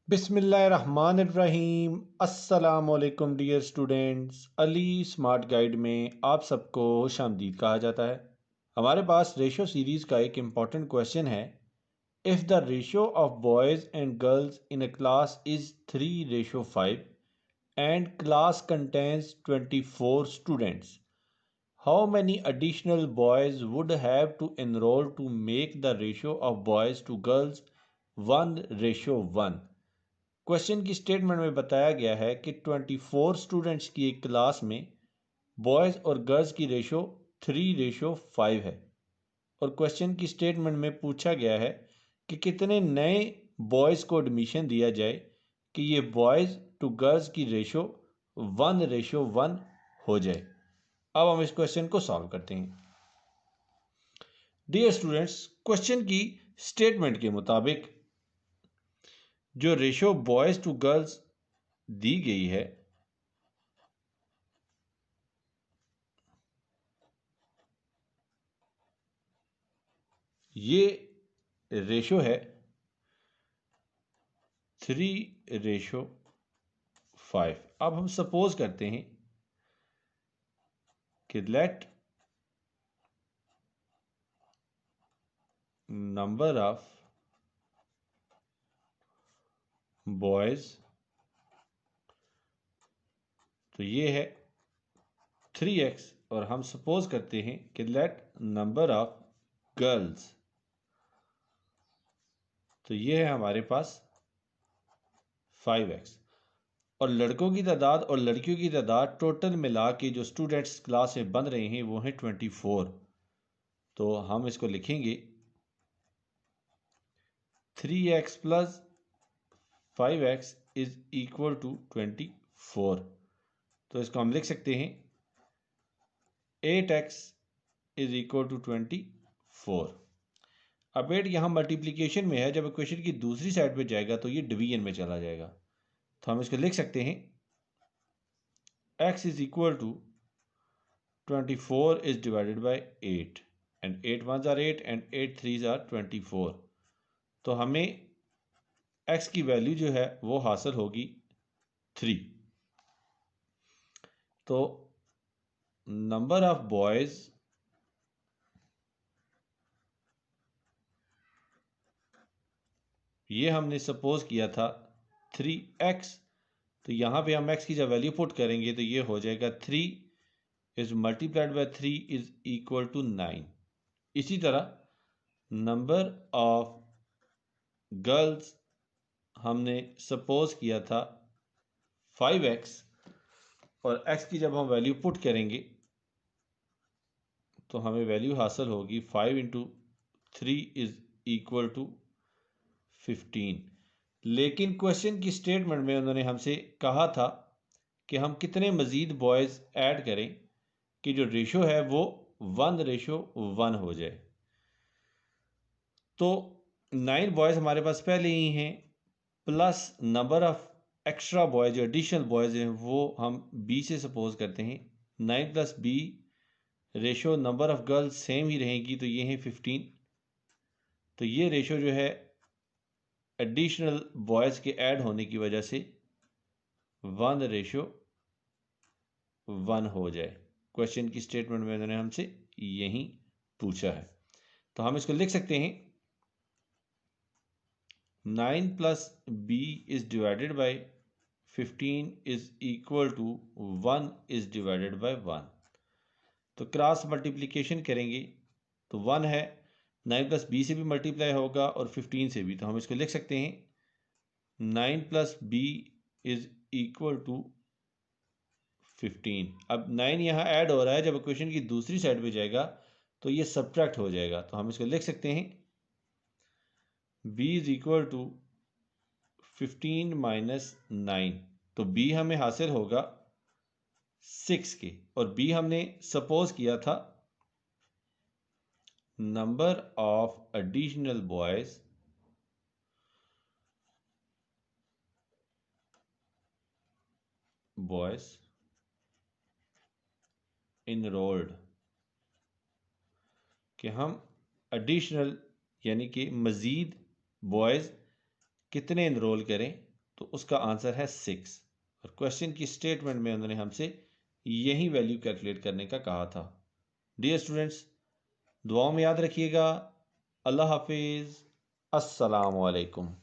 बिस्मिल्लाहिर्रहमानिर्रहीम। अस्सलामुअलैकुम dear students, Ali smart guide में आप सबको खुशामदीद कहा जाता है। हमारे पास रेशो सीरीज़ का एक इम्पॉर्टेंट क्वेश्चन है। If the ratio of boys and girls in a class is 3:5 and class contains 24 students, how many additional boys would have to enroll to make the ratio of boys to girls 1:1? Question की statement में बताया गया है कि 24 students की एक class में boys और गर्ल्स की रेशो 3:5 है। और क्वेश्चन की स्टेटमेंट में पूछा गया है कि कितने नए बॉयज़ को एडमिशन दिया जाए कि ये बॉयज़ टू गर्ल्स की रेशो 1:1 हो जाए। अब हम इस क्वेश्चन को सॉल्व करते हैं। डियर स्टूडेंट्स, क्वेश्चन की स्टेटमेंट के मुताबिक जो रेशो बॉयज़ टू गर्ल्स दी गई है ये रेशो है 3:5। अब हम सपोज करते हैं कि लेट नंबर ऑफ बॉयज, तो ये है 3x, और हम सपोज करते हैं कि लेट नंबर ऑफ गर्ल्स, तो ये है हमारे पास 5x। और लड़कों की तादाद और लड़कियों की तादाद टोटल मिला के जो स्टूडेंट्स क्लास में बन रहे हैं वो हैं 24। तो हम इसको लिखेंगे 3x plus 5x is equal to 24। तो इसको हम लिख सकते हैं 8x इज इक्वल टू 24। अब 8 यहाँ मल्टीप्लिकेशन में है, जब इक्वेशन की दूसरी साइड पे जाएगा तो ये डिवीजन में चला जाएगा। तो हम इसको लिख सकते हैं x is equal to 24 is divided by 8 and 8 1s are 8 and 8 3s are 24। तो हमें x की वैल्यू जो है वो हासिल होगी 3। तो नंबर ऑफ बॉयज ये हमने सपोज किया था 3x, तो यहाँ पे हम x की जब वैल्यू पुट करेंगे तो ये हो जाएगा 3 is multiplied by 3 is equal to 9। इसी तरह नंबर ऑफ गर्ल्स हमने सपोज किया था 5x, और x की जब हम वैल्यू पुट करेंगे तो हमें वैल्यू हासिल होगी 5 इंटू 3 इज इक्वल टू 15। लेकिन क्वेश्चन की स्टेटमेंट में उन्होंने हमसे कहा था कि हम कितने मज़ीद बॉयज़ ऐड करें कि जो रेशो है वो 1:1 हो जाए। तो 9 बॉयज़ हमारे पास पहले ही हैं, plus number of extra boys जो एडिशनल बॉयज़ हैं वो हम b से सपोज करते हैं। 9 plus b ratio number of girls same ही रहेगी, तो ये हैं 15। तो ये रेशो जो है एडिशनल बॉयज़ के ऐड होने की वजह से 1:1 हो जाए। क्वेश्चन की स्टेटमेंट में उन्होंने हमसे यही पूछा है। तो हम इसको लिख सकते हैं 9 plus b is divided by 15 is equal to 1 is divided by 1। तो क्रॉस मल्टीप्लिकेशन करेंगे तो 1 है, 9 प्लस b से भी मल्टीप्लाई होगा और 15 से भी। तो हम इसको लिख सकते हैं 9 plus b is equal to 15। अब 9 यहाँ ऐड हो रहा है, जब इक्वेशन की दूसरी साइड पे जाएगा तो ये सब्ट्रैक्ट हो जाएगा। तो हम इसको लिख सकते हैं b is equal to 15 minus 9। तो b हमें हासिल होगा 6 के, और b हमने सपोज किया था number of additional boys enrolled, कि हम एडिशनल यानी कि मज़ीद बॉयज़ कितने इनरोल करें तो उसका आंसर है 6। और क्वेश्चन की स्टेटमेंट में उन्होंने हमसे यही वैल्यू कैलकुलेट करने का कहा था। डियर स्टूडेंट्स, दुआओं में याद रखिएगा। अल्लाह हाफिज़। अस्सलाम वालेकुम।